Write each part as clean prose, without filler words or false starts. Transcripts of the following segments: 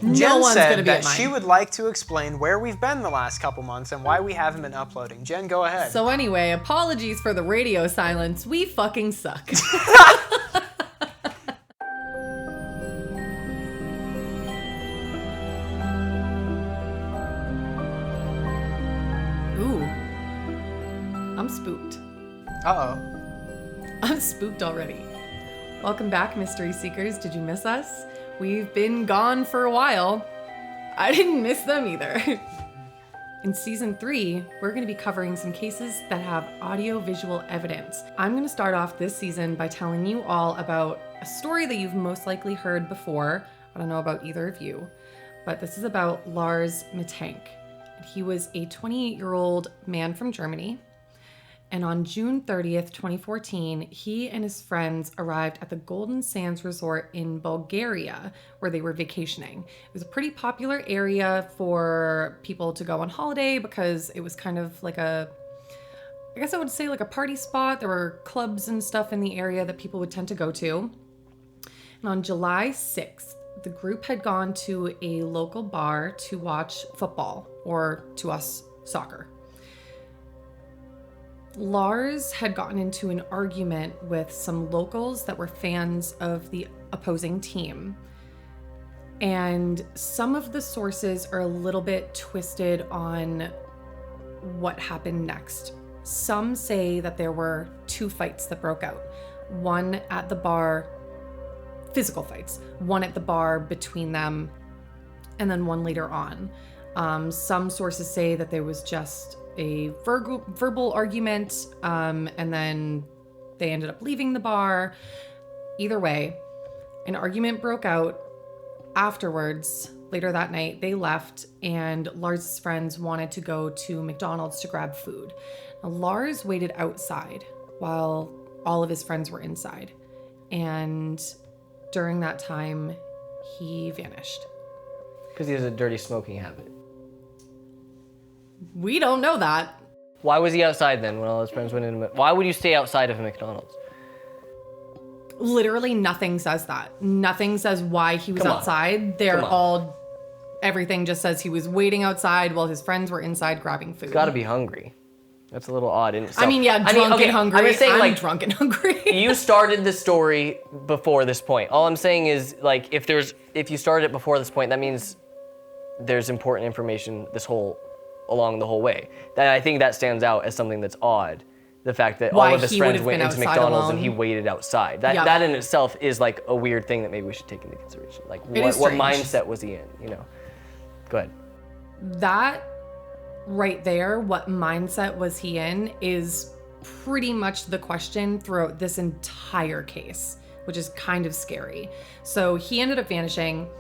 Jen one's said gonna be that at mine. she would like to explain where we've been the last couple months and why we haven't been uploading. Jen, go ahead. So anyway, apologies for the radio silence. We fucking suck. Ooh. I'm spooked. Uh-oh. I'm spooked already. Welcome back, Mystery Seekers. Did you miss us? We've been gone for a while. I didn't miss them either. In season 3, we're going to be covering some cases that have audio-visual evidence. I'm going to start off this season by telling you all about a story that you've most likely heard before. I don't know about either of you, but this is about Lars Mittank. He was a 28-year-old man from Germany. And on June 30th, 2014, he and his friends arrived at the Golden Sands Resort in Bulgaria, where they were vacationing. It was a pretty popular area for people to go on holiday because it was kind of like I guess I would say like a party spot. There were clubs and stuff in the area that people would tend to go to. And on July 6th, the group had gone to a local bar to watch football, or to us, soccer. Lars had gotten into an argument with some locals that were fans of the opposing team. And some of the sources are a little bit twisted on what happened next. Some say that there were 2 fights that broke out. One at the bar, physical fights, one at the bar between them, and then one later on. Some sources say that there was just a verbal argument, and then they ended up leaving the bar. Either way, an argument broke out. Afterwards, later that night, they left, and Lars' friends wanted to go to McDonald's to grab food. Now, Lars waited outside while all of his friends were inside, and during that time, he vanished. Because he has a dirty smoking habit. We don't know that. Why was he outside then when all his friends went in? Why would you stay outside of a McDonald's? Literally nothing says that. Nothing says why he was outside. Everything just says he was waiting outside while his friends were inside grabbing food. He's gotta be hungry. That's a little odd in itself. I mean, yeah, drunk and hungry. I'm saying, I'm drunk and hungry. You started the story before this point. All I'm saying is, like, if you started it before this point, that means there's important information along the whole way. I think that stands out as something that's odd. The fact that all of his friends went into McDonald's alone. And he waited outside. That in itself is like a weird thing that maybe we should take into consideration. Like, what mindset was he in, you know? Go ahead. That right there, what mindset was he in, is pretty much the question throughout this entire case, which is kind of scary. So he ended up vanishing.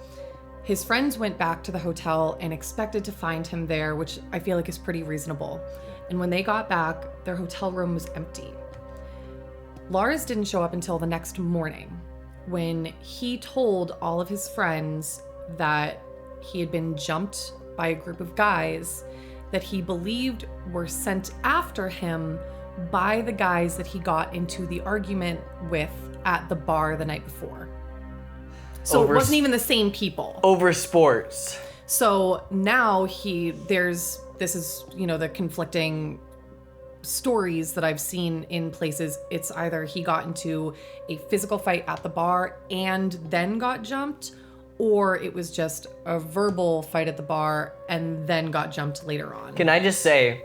His friends went back to the hotel and expected to find him there, which I feel like is pretty reasonable. And when they got back, their hotel room was empty. Lars didn't show up until the next morning, when he told all of his friends that he had been jumped by a group of guys that he believed were sent after him by the guys that he got into the argument with at the bar the night before. So it wasn't even the same people. Over sports. So now this is, the conflicting stories that I've seen in places. It's either he got into a physical fight at the bar and then got jumped, or it was just a verbal fight at the bar and then got jumped later on. Can I just say,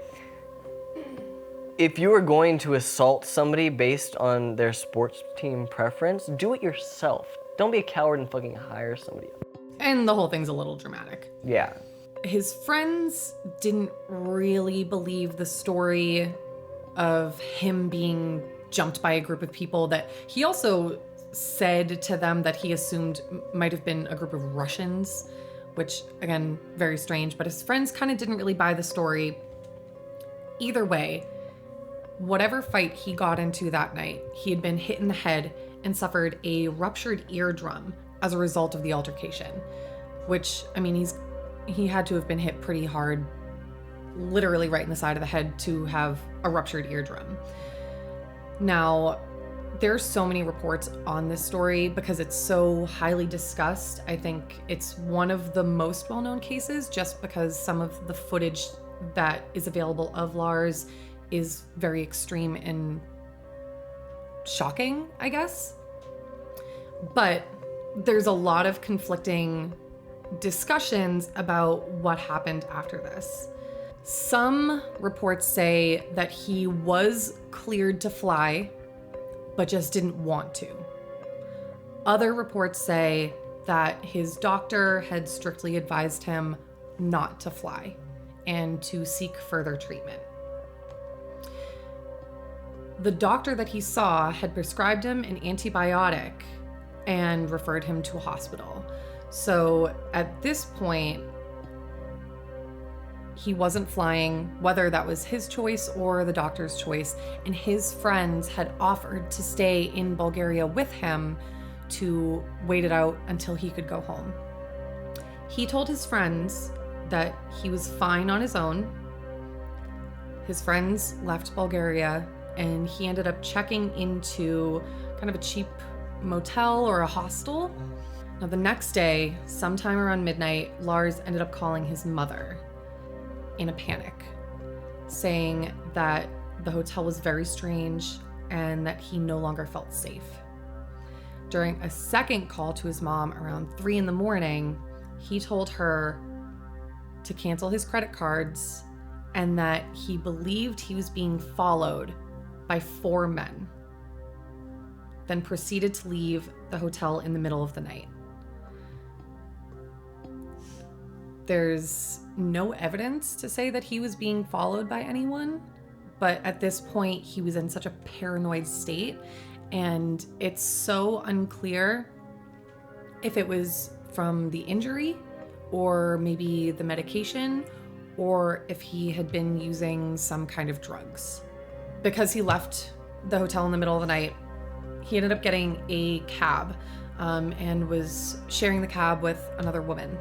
if you are going to assault somebody based on their sports team preference, do it yourself. Don't be a coward and fucking hire somebody else. And the whole thing's a little dramatic. Yeah. His friends didn't really believe the story of him being jumped by a group of people that he also said to them that he assumed might have been a group of Russians, which, again, very strange, but his friends kind of didn't really buy the story. Either way, whatever fight he got into that night, he had been hit in the head and suffered a ruptured eardrum as a result of the altercation, which, I mean, he had to have been hit pretty hard, literally right in the side of the head, to have a ruptured eardrum. Now, There's so many reports on this story because it's so highly discussed. I think it's one of the most well-known cases just because some of the footage that is available of Lars is very extreme and shocking, I guess. But there's a lot of conflicting discussions about what happened after this. Some reports say that he was cleared to fly, but just didn't want to. Other reports say that his doctor had strictly advised him not to fly and to seek further treatment. The doctor that he saw had prescribed him an antibiotic and referred him to a hospital. So at this point, he wasn't flying, whether that was his choice or the doctor's choice, and his friends had offered to stay in Bulgaria with him to wait it out until he could go home. He told his friends that he was fine on his own. His friends left Bulgaria, and he ended up checking into kind of a cheap motel or a hostel. Now, the next day, sometime around midnight, Lars ended up calling his mother in a panic, saying that the hotel was very strange and that he no longer felt safe. During a second call to his mom around 3 a.m, he told her to cancel his credit cards and that he believed he was being followed by 4 men, then proceeded to leave the hotel in the middle of the night. There's no evidence to say that he was being followed by anyone, but at this point he was in such a paranoid state, and it's so unclear if it was from the injury or maybe the medication or if he had been using some kind of drugs. Because he left the hotel in the middle of the night, he ended up getting a cab and was sharing the cab with another woman.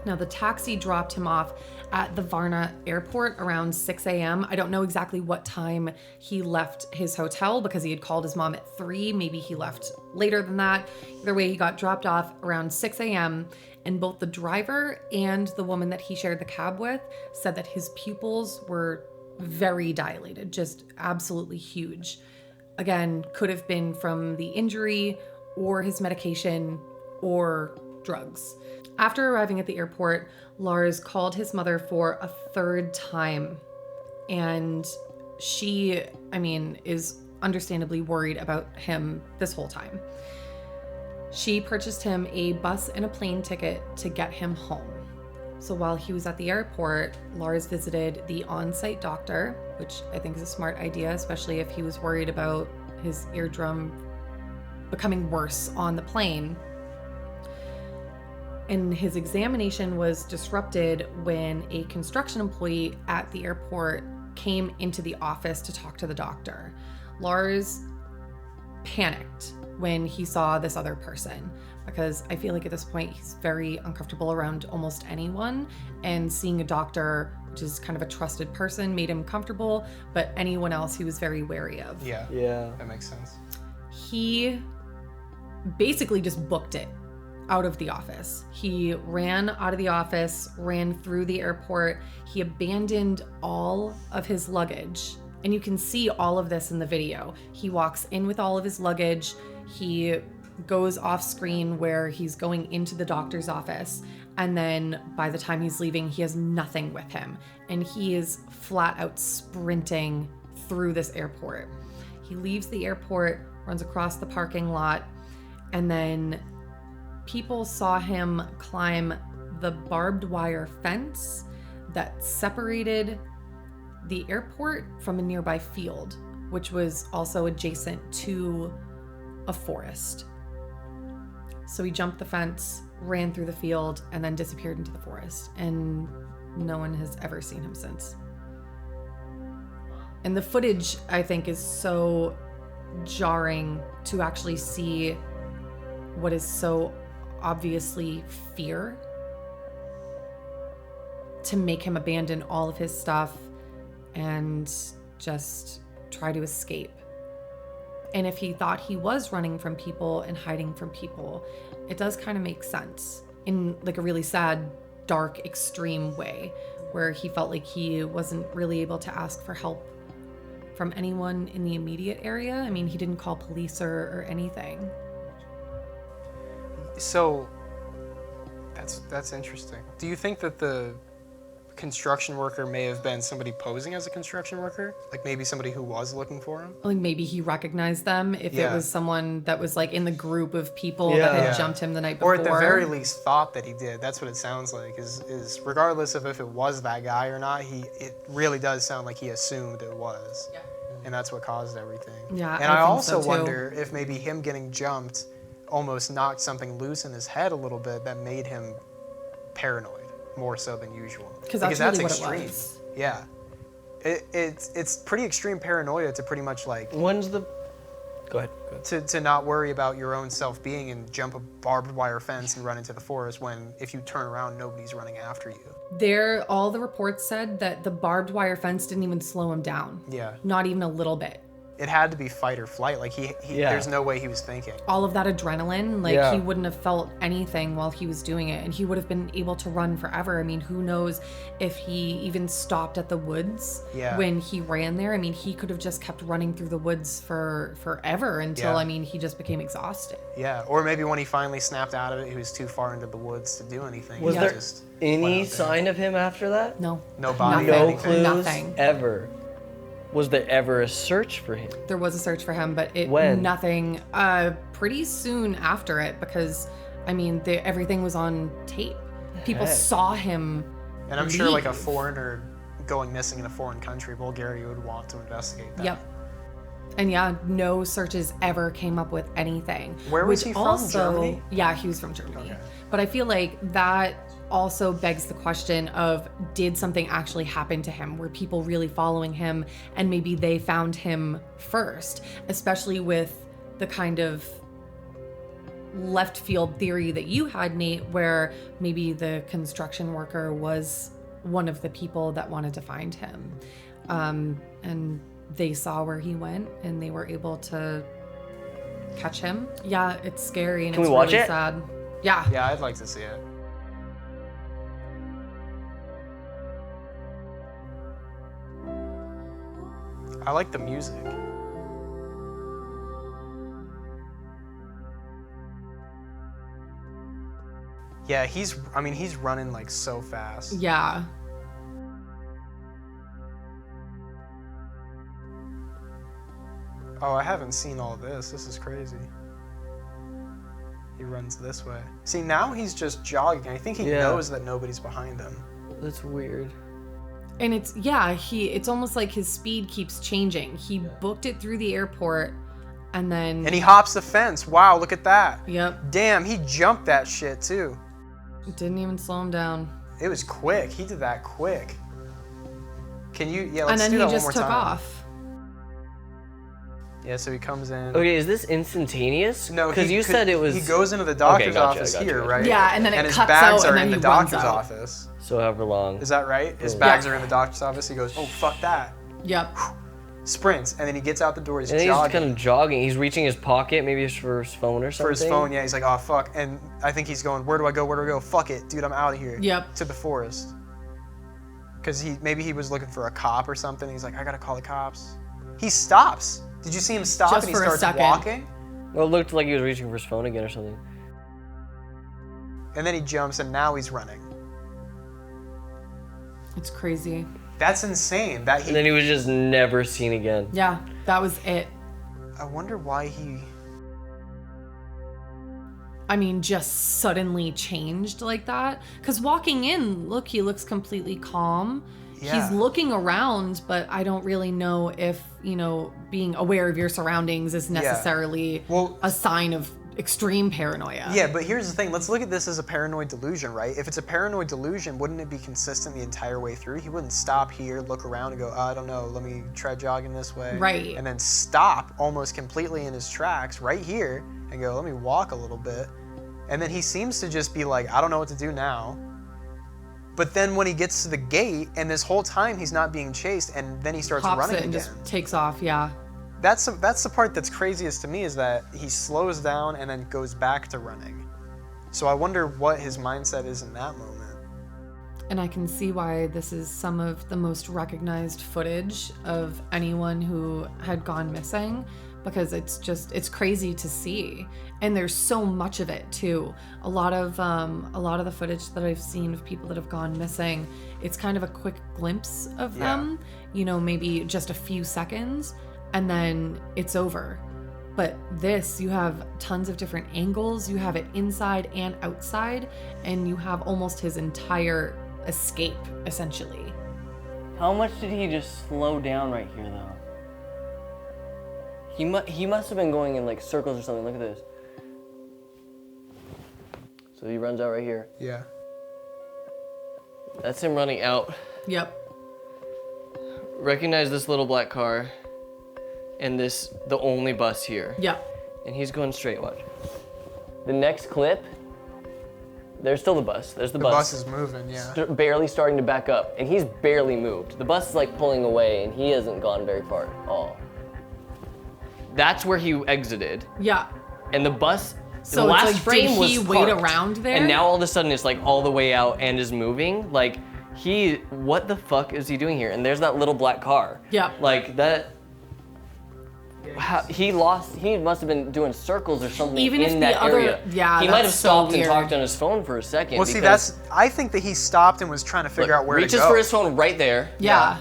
Now, the taxi dropped him off at the Varna airport around 6 a.m. I don't know exactly what time he left his hotel because he had called his mom at 3. Maybe he left later than that. Either way, he got dropped off around 6 a.m. And both the driver and the woman that he shared the cab with said that his pupils were very dilated, just absolutely huge. Again, could have been from the injury or his medication or drugs. After arriving at the airport, Lars called his mother for a 3rd time. And she, is understandably worried about him this whole time. She purchased him a bus and a plane ticket to get him home. So while he was at the airport, Lars visited the on-site doctor, which I think is a smart idea, especially if he was worried about his eardrum becoming worse on the plane. And his examination was disrupted when a construction employee at the airport came into the office to talk to the doctor. Lars panicked when he saw this other person because I feel like at this point he's very uncomfortable around almost anyone, and seeing a doctor, which is kind of a trusted person, made him comfortable, but anyone else he was very wary of. Yeah, that makes sense. He basically just booked it out of the office. He ran out of the office, ran through the airport. He abandoned all of his luggage. And you can see all of this in the video. He walks in with all of his luggage. He goes off screen where he's going into the doctor's office. And then by the time he's leaving, he has nothing with him. And he is flat out sprinting through this airport. He leaves the airport, runs across the parking lot, and then people saw him climb the barbed wire fence that separated the airport from a nearby field, which was also adjacent to a forest. So he jumped the fence, ran through the field, and then disappeared into the forest. And no one has ever seen him since. And the footage, I think, is so jarring to actually see what is so obviously fear to make him abandon all of his stuff and just try to escape. And if he thought he was running from people and hiding from people, it does kind of make sense in like a really sad, dark, extreme way, where he felt like he wasn't really able to ask for help from anyone in the immediate area. I mean, he didn't call police or anything. So that's interesting. Do you think that the construction worker may have been somebody posing as a construction worker? Like maybe somebody who was looking for him? Like maybe he recognized them if it was someone that was like in the group of people Yeah. that had jumped him the night before. Or at the very least thought that he did. That's what it sounds like, is regardless of if it was that guy or not, it really does sound like he assumed it was. Yeah. And that's what caused everything. Yeah, And I I think also so, too. wonder if maybe him getting jumped almost knocked something loose in his head a little bit that made him paranoid more so than usual. Because that's really what extreme. it was. Yeah. It's pretty extreme paranoia to pretty much like When's the? Go ahead. to not worry about your own self-being and jump a barbed wire fence and run into the forest when if you turn around nobody's running after you. All the reports said that the barbed wire fence didn't even slow him down. Yeah. Not even a little bit. It had to be fight or flight. Like he there's no way he was thinking. All of that adrenaline, like Yeah. he wouldn't have felt anything while he was doing it, and he would have been able to run forever. I mean, who knows if he even stopped at the woods when he ran there. I mean, he could have just kept running through the woods for forever until I mean he just became exhausted. Yeah. Or maybe when he finally snapped out of it, he was too far into the woods to do anything. Was He there just any went out there. sign of him after that? No. No body, Nothing. No anything. clues. Nothing. Ever. Was there ever a search for him? There was a search for him, but When? nothing. Pretty soon after it, because I mean, everything was on tape. People Heck. saw him. And I'm sure like a leave. foreigner going missing in a foreign country, Bulgaria would want to investigate that. Yep. And yeah, no searches ever came up with anything. Where was Which he from? also, Germany? Yeah, he was from Germany. Okay. But I feel like that also begs the question of, did something actually happen to him? Were people really following him and maybe they found him first? Especially with the kind of left field theory that you had, Nate, where maybe the construction worker was one of the people that wanted to find him. And they saw where he went and they were able to catch him. Yeah, it's scary and Can it's we watch really it? sad. Yeah. Yeah, I'd like to see it. I like the music. Yeah, he's running like so fast. Yeah. Oh, I haven't seen all this. This is crazy. He runs this way. See, now he's just jogging. I think he knows that nobody's behind him. That's weird. And it's almost like his speed keeps changing. He booked it through the airport and then And he hops the fence. Wow, look at that. Yep. Damn, he jumped that shit too. Didn't even slow him down. It was quick. He did that quick. Can you, And let's then do he that one just more took time. off. Yeah, so he comes in. Okay, is this instantaneous? No, because you said it was. He goes into the doctor's gotcha, office gotcha, here, gotcha. right? Yeah, and then it his cuts bags out are and in then the he runs doctor's out. office. So however long. Is that right? His Yeah. bags are in the doctor's office. He goes, oh, fuck that. Yep. Sprints, and then he gets out the door. He's And he's jogging. kind of jogging. He's reaching his pocket, maybe it's for his phone or something. For his phone, yeah. He's like, oh, fuck. And I think he's going, where do I go? Where do I go? Fuck it, dude, I'm out of here. Yep. To the forest. Because maybe he was looking for a cop or something. He's like, I gotta call the cops. He stops. Did you see him stop Just and he for a starts second. walking? Well, it looked like he was reaching for his phone again or something. And then he jumps and now he's running. It's crazy. That's insane. And then he was just never seen again. Yeah, that was it. I wonder why he... I mean, just suddenly changed like that. Because walking in, look, he looks completely calm. Yeah. He's looking around, but I don't really know if, being aware of your surroundings is necessarily a sign of extreme paranoia. Yeah, but here's the thing. Let's look at this as a paranoid delusion, right? If it's a paranoid delusion, wouldn't it be consistent the entire way through? He wouldn't stop here, look around, and go, I don't know, let me try jogging this way. Right. And then stop almost completely in his tracks right here and go, let me walk a little bit. And then he seems to just be like, I don't know what to do now. But then when he gets to the gate, and this whole time he's not being chased, and then he starts Hops running it and again. just takes off, yeah. that's the part that's craziest to me, is that he slows down and then goes back to running. So I wonder what his mindset is in that moment. And I can see why this is some of the most recognized footage of anyone who had gone missing, because it's crazy to see. And there's so much of it too. A lot of the footage that I've seen of people that have gone missing, it's kind of a quick glimpse of them, maybe just a few seconds, and then it's over. But this, you have tons of different angles. You have it inside and outside, and you have almost his entire escape, essentially. How much did he just slow down right here, though? He must have been going in like circles or something. Look at this. So he runs out right here. Yeah. That's him running out. Yep. Recognize this little black car, and the only bus here. Yep. And he's going straight. Watch. The next clip. There's still the bus. There's the bus. The bus is moving, yeah. Barely starting to back up, and he's barely moved. The bus is like pulling away, and he hasn't gone very far at all. That's where he exited, Yeah. and the bus. So the last it's like, frame did he was wait parked, around there? and now all of a sudden it's like all the way out and is moving. Like what the fuck is he doing here? And there's that little black car. Yeah. Like that. He must have been doing circles or something Even if in the that other- area. yeah, he might have that's so stopped and weird. talked on his phone for a second. Well, see, because, I think that he stopped and was trying to figure out where to reaches go. for his phone right there. Yeah.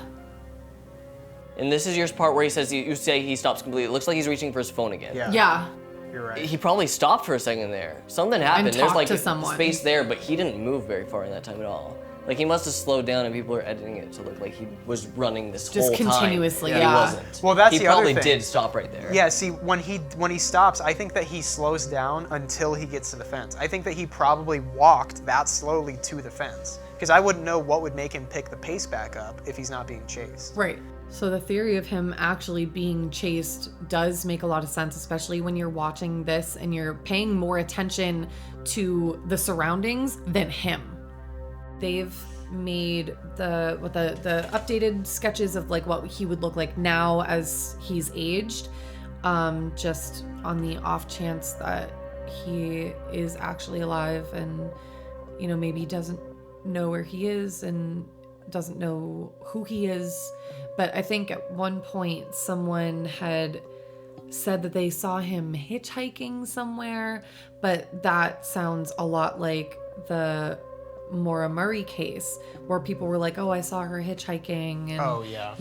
And this is your part where he says you say he stops completely. It looks like he's reaching for his phone again. Yeah. Yeah. You're right. He probably stopped for a second there. Something happened. There's talked like to someone. space there, but he didn't move very far in that time at all. Like he must have slowed down, and people are editing it to look like he was running this Just whole time. continuously, But yeah. He wasn't. Well, that's he the other probably thing. did stop right there. Yeah, see, when he stops, I think that he slows down until he gets to the fence. I think that he probably walked that slowly to the fence, because I wouldn't know what would make him pick the pace back up if he's not being chased. Right. So the theory of him actually being chased does make a lot of sense, especially when you're watching this and you're paying more attention to the surroundings than him. They've made the updated sketches of like what he would look like now as he's aged, just on the off chance that he is actually alive and maybe doesn't know where he is and doesn't know who he is. But I think at one point someone had said that they saw him hitchhiking somewhere, but that sounds a lot like the Maura Murray case, where people were like, oh, I saw her hitchhiking, and Oh, yeah.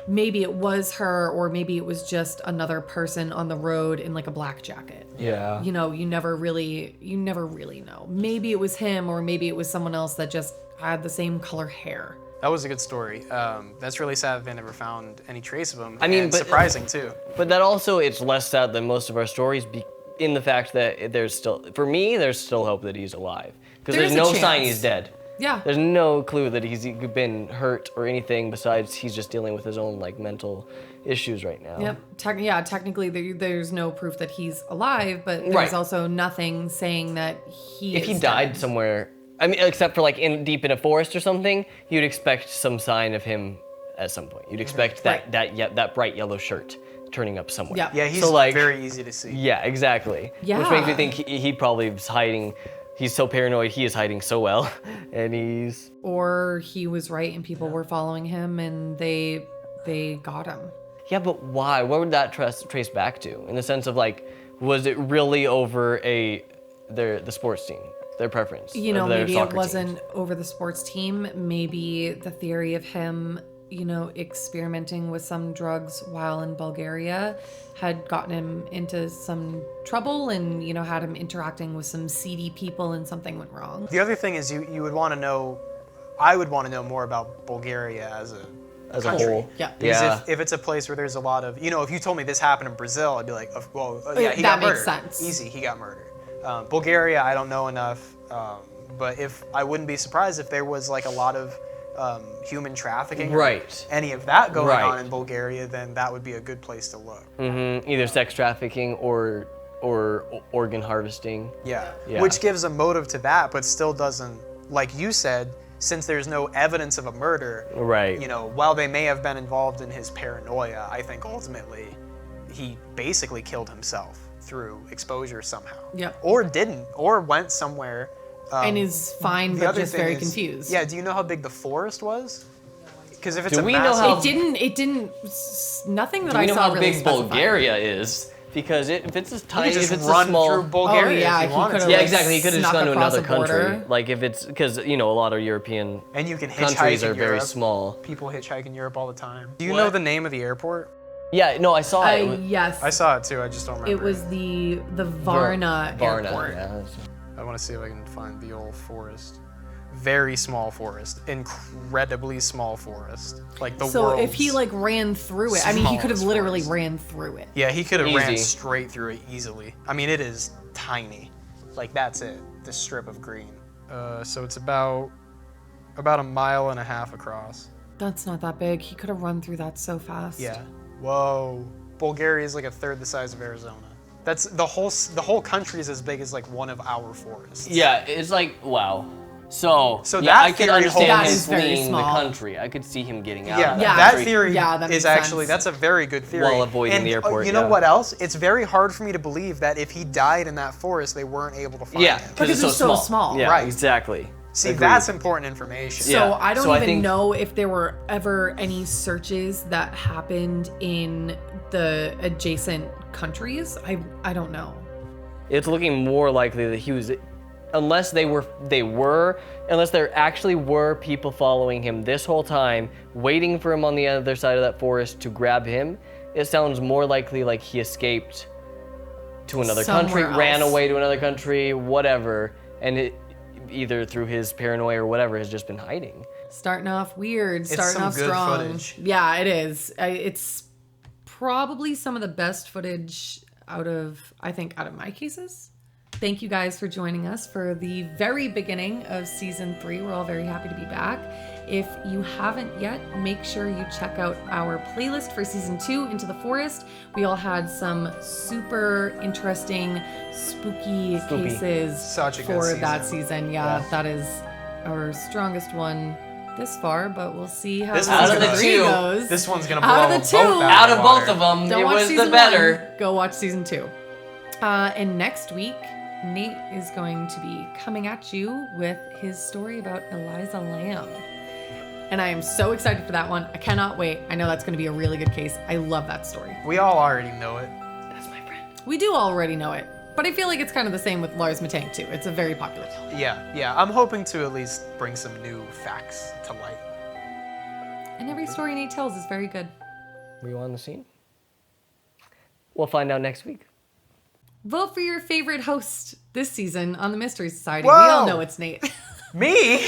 Maybe it was her, or maybe it was just another person on the road in like a black jacket. Yeah. You never really know. Maybe it was him, or maybe it was someone else that just had the same color hair. That was a good story. That's really sad that they never found any trace of him. I mean, and but- surprising too. But that also, it's less sad than most of our stories in the fact that there's still hope that he's alive. Because There's there's a no chance. sign he's dead. Yeah. There's no clue that he's been hurt or anything besides he's just dealing with his own like mental issues right now. Yep. Technically, there's no proof that he's alive, but there's Right. also nothing saying that If he is died dead. somewhere, I mean, except for like deep in a forest or something, you'd expect some sign of him at some point. You'd expect that bright yellow shirt turning up somewhere. Yeah. Yeah, he's So, like, very easy to see. Yeah, exactly. Yeah. Which makes me think he probably is hiding. He's so paranoid. He is hiding so well, and he's. Or he was right and people were following him and they got him. Yeah, but why? What would that trace back to? In the sense of like, was it really over the sports team, their preference? Of their Maybe soccer it team? wasn't over the sports team. Maybe the theory of him, experimenting with some drugs while in Bulgaria had gotten him into some trouble and, had him interacting with some seedy people and something went wrong. The other thing is you would want to know, I would want to know more about Bulgaria as a country. whole. Yeah. Because Yeah. if it's a place where there's a lot of, if you told me this happened in Brazil, I'd be like, yeah, he That got makes murdered. sense. Easy, he got murdered. Bulgaria, I don't know enough, but I wouldn't be surprised if there was like a lot of human trafficking, or Right. any of that going Right. on in Bulgaria, then that would be a good place to look. Either sex trafficking or organ harvesting. Yeah. Yeah. Which gives a motive to that, but still doesn't, like you said, since there's no evidence of a murder, Right. while they may have been involved in his paranoia, I think ultimately he basically killed himself through exposure somehow. Yep. Or didn't, or went somewhere. And is fine, The but other just thing very is- confused. Yeah, do you know how big the forest was? Because if it's Do a we know massive, how- It didn't, nothing that Do we I know saw how really big specified. Bulgaria is? Because if it's a you tiny, could if just it's run a small, through Bulgaria yeah, if he you wanted could've, to. yeah, like, exactly. He could have just snuck gone to across another the border. country. Like if it's because a lot of European And you can countries hitchhike are in very Europe. small. People hitchhike in Europe all the time. Do you What? know the name of the airport? Yeah, no, I saw it. Yes. I saw it too. I just don't remember. It was the Varna airport. Yeah, that's- I want to see if I can find the old forest. Very small forest. Incredibly small forest. Like the So if he world's- like ran through it, I mean, he could have smallest literally forest. ran through it. Yeah, he could have ran Easy. straight through it easily. I mean, it is tiny. Like that's it. This strip of green. So it's about a mile and a half across. That's not that big. He could have run through that so fast. Yeah. Whoa. Bulgaria is like a third the size of Arizona. That's the whole country is as big as like one of our forests. Yeah, it's like wow. So So yeah, that I could theory understand holds. That him is very fleeing the small. country. I could see him getting out. Yeah, of Yeah. that that country. theory Yeah, that is makes actually, sense. that's a very good theory. While avoiding And, the airport, you know yeah. what else? It's very hard for me to believe that if he died in that forest, they weren't able to find Yeah, him. Because it's so small. Yeah, Right. exactly. See, Agreed. that's important information. So Yeah, I don't so I even think- know if there were ever any searches that happened in the adjacent countries. I don't know. It's looking more likely that he was, unless there actually were people following him this whole time, waiting for him on the other side of that forest to grab him. It sounds more likely like he escaped to another country, Somewhere ran else. away to another country, whatever, and it, either through his paranoia or whatever, has just been hiding. Starting off weird, starting some off good strong. footage. Yeah, it is. It's probably some of the best footage out of my cases. Thank you guys for joining us for the very beginning of season 3. We're all very happy to be back. If you haven't yet, make sure you check out our playlist for season 2, Into the Forest. We all had some super interesting, spooky cases Such a good for that season. season. Yeah, that is our strongest one this far, but we'll see how This season one's Out of the gonna- 3 two, goes. This one's gonna blow Out of the both two. Out of water. both of them, Don't it watch was season the better. 1. Go watch season 2. And next week, Nate is going to be coming at you with his story about Eliza Lamb. And I am so excited for that one. I cannot wait. I know that's going to be a really good case. I love that story. We all already know it. That's my friend. We do already know it, but I feel like it's kind of the same with Lars Mittank too. It's a very popular tale. Yeah. I'm hoping to at least bring some new facts to light. And every story Nate tells is very good. Were you on the scene? We'll find out next week. Vote for your favorite host this season on the Mystery Society. Whoa. We all know it's Nate. Me?